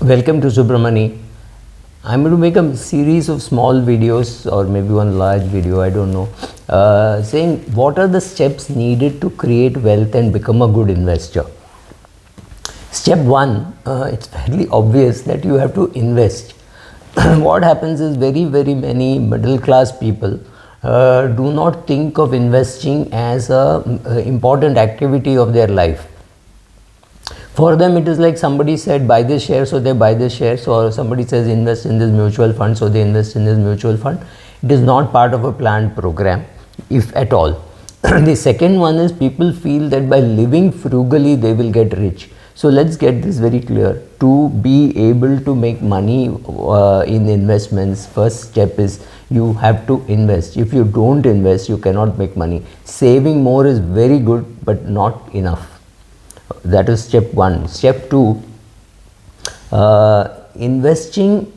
Welcome to Subramani. I'm going to make a series of small videos or maybe one large video, I don't know, saying what are the steps needed to create wealth and become a good investor. Step one, it's fairly obvious that you have to invest. What happens is very many middle class people do not think of investing as a important activity of their life. For them it is like somebody said buy this share, so they buy this share, or somebody says invest in this mutual fund, so they invest in this mutual fund. It is not part of a planned program, if at all. The second one is people feel that by living frugally they will get rich. So let's get this very clear. To be able to make money in investments, first step is you have to invest. If you don't invest, you cannot make money. Saving more is very good but not enough. That is step one. Step two, investing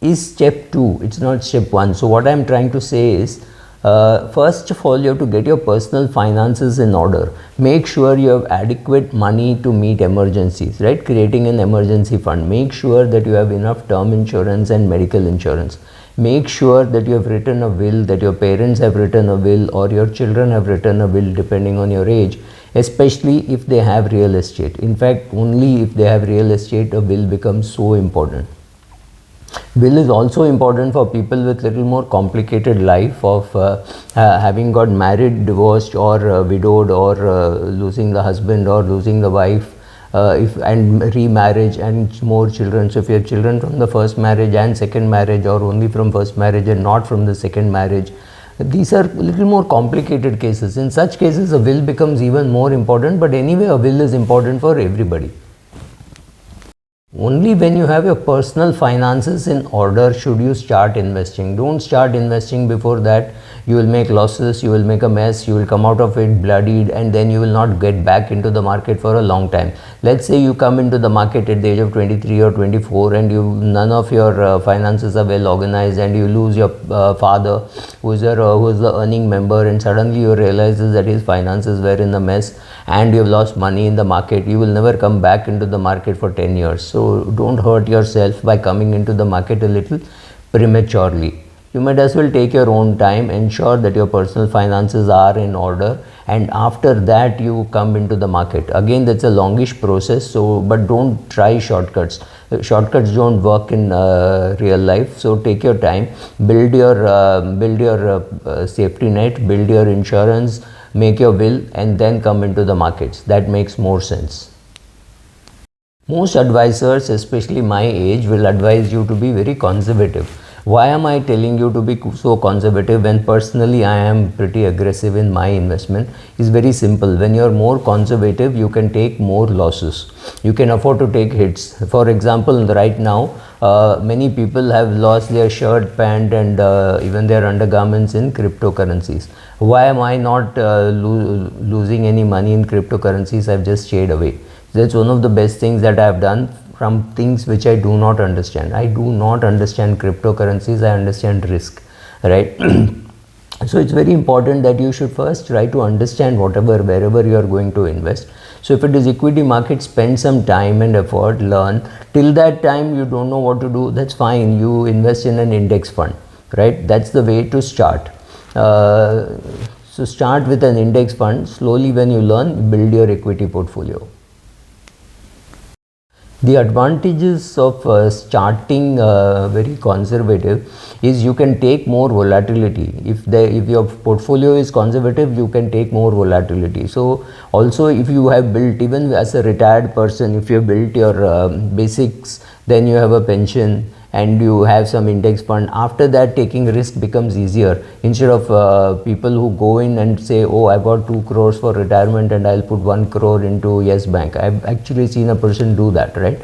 is step two, it's not step one. So what I am trying to say is, first of all, you have to get your personal finances in order. Make sure you have adequate money to meet emergencies, right? Creating an emergency fund. Make sure that you have enough term insurance and medical insurance. Make sure that you have written a will, that your parents have written a will, or your children have written a will, depending on your age, especially if they have real estate. In fact, only if they have real estate, a will becomes so important. Will is also important for people with little more complicated life of having got married, divorced, or widowed, or losing the husband or losing the wife, and remarriage and more children. So if you have children from the first marriage and second marriage, or only from first marriage and not from the second marriage, these are little more complicated cases. In such cases, a will becomes even more important, but anyway, a will is important for everybody. Only when you have your personal finances in order should you start investing. Don't start investing before that. You will make losses, you will make a mess, you will come out of it bloodied, and then you will not get back into the market for a long time. Let's say you come into the market at the age of 23 or 24 and none of your finances are well organized, and you lose your father who is the earning member, and suddenly you realize that his finances were in a mess and you have lost money in the market. You will never come back into the market for 10 years. So don't hurt yourself by coming into the market a little prematurely. You might as well take your own time, ensure that your personal finances are in order, and after that you come into the market. Again, that's a longish process, so but don't try shortcuts. Shortcuts don't work in real life, so take your time, build your safety net, build your insurance, make your will, and then come into the markets. That makes more sense. Most advisors, especially my age, will advise you to be very conservative. Why am I telling you to be so conservative when personally I am pretty aggressive in my investment? It's very simple. When you're more conservative, you can take more losses. You can afford to take hits. For example, right now, many people have lost their shirt, pant, and even their undergarments in cryptocurrencies. Why am I not losing any money in cryptocurrencies? I've just stayed away. That's one of the best things that I've done from things which I do not understand. I do not understand cryptocurrencies, I understand risk, right? So it's very important that you should first try to understand wherever you are going to invest. So if it is equity market, spend some time and effort, learn. Till that time you don't know what to do, that's fine. You invest in an index fund, right? That's the way to start. So start with an index fund. Slowly, when you learn, build your equity portfolio. The advantages of starting very conservative is you can take more volatility. If your portfolio is conservative, you can take more volatility. So also, if you have built, even as a retired person, if you have built your basics, then you have a pension and you have some index fund. After that, taking risk becomes easier. Instead of people who go in and say, oh, I've got 2 crores for retirement and I'll put 1 crore into Yes Bank. I've actually seen a person do that, right?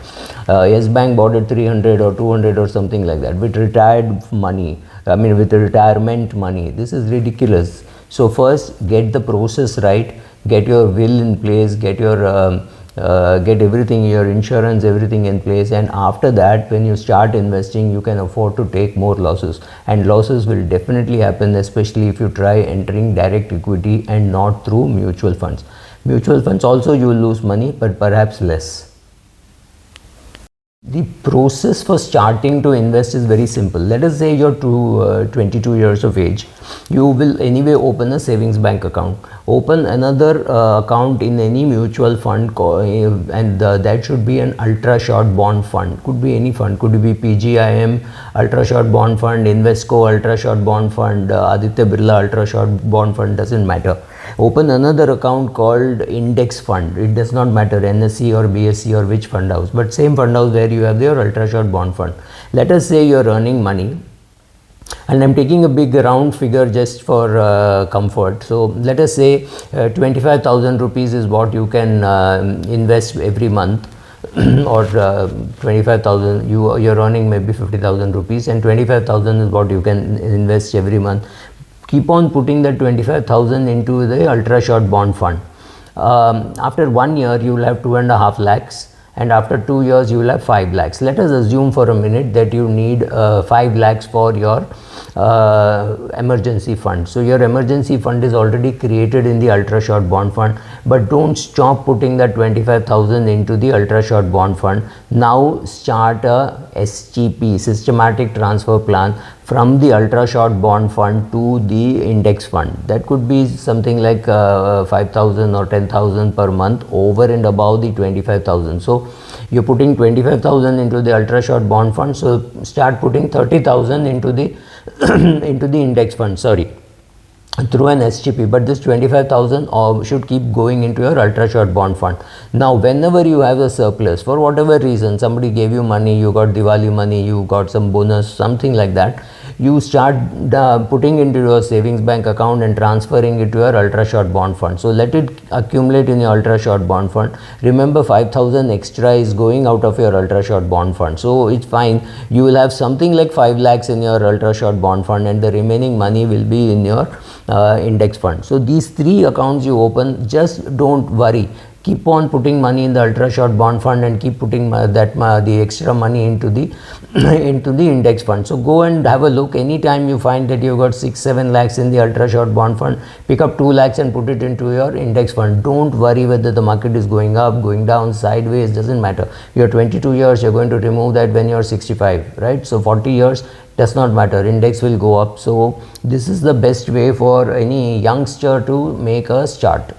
Yes Bank bought it 300 or 200 or something like that with retired money. With retirement money. This is ridiculous. So first, get the process right, get your will in place, get everything, your insurance, everything in place, and after that, when you start investing, you can afford to take more losses, and losses will definitely happen, especially if you try entering direct equity and not through mutual funds. Mutual funds also you will lose money, but perhaps less. The process for starting to invest is very simple. Let us say you're 22 years of age. You will anyway open a savings bank account. Open another account in any mutual fund, and that should be an ultra short bond fund. Could be any fund. Could be PGIM ultra short bond fund, Invesco ultra short bond fund, Aditya Birla ultra short bond fund. Doesn't matter. Open another account called index fund. It does not matter NSE or BSE or which fund house, but same fund house where you have your ultra short bond fund. Let us say you are earning money, and I'm taking a big round figure just for comfort. So let us say 25,000 rupees is what you can invest every month. Or 25,000, you're earning maybe 50,000 rupees, and 25,000 is what you can invest every month. Keep on putting the 25,000 into the ultra short bond fund. After 1 year you will have 2.5 lakhs, and after 2 years you will have 5 lakhs. Let us assume for a minute that you need 5 lakhs for your emergency fund. So your emergency fund is already created in the ultra short bond fund, but don't stop putting that 25,000 into the ultra short bond fund. Now start a STP, systematic transfer plan, from the ultra short bond fund to the index fund. That could be something like 5,000 or 10,000 per month over and above the 25,000. So you're putting 25,000 into the ultra short bond fund, so start putting 30,000 into the into the index fund, through an STP, but this 25,000 should keep going into your ultra short bond fund. Now whenever you have a surplus, for whatever reason, somebody gave you money, you got Diwali money, you got some bonus, something like that, you start putting into your savings bank account and transferring it to your ultra short bond fund. So let it accumulate in your ultra short bond fund. Remember, 5,000 extra is going out of your ultra short bond fund, so it's fine. You will have something like 5 lakhs in your ultra short bond fund, and the remaining money will be in your index fund. So these 3 accounts you open, just don't worry. Keep on putting money in the ultra short bond fund and keep putting the extra money into the into the index fund. So go and have a look. Anytime you find that you've got 6-7 lakhs in the ultra short bond fund, pick up 2 lakhs and put it into your index fund. Don't worry whether the market is going up, going down, sideways, doesn't matter. You're 22 years, you're going to remove that when you're 65, right? So 40 years, does not matter, index will go up. So this is the best way for any youngster to make a start.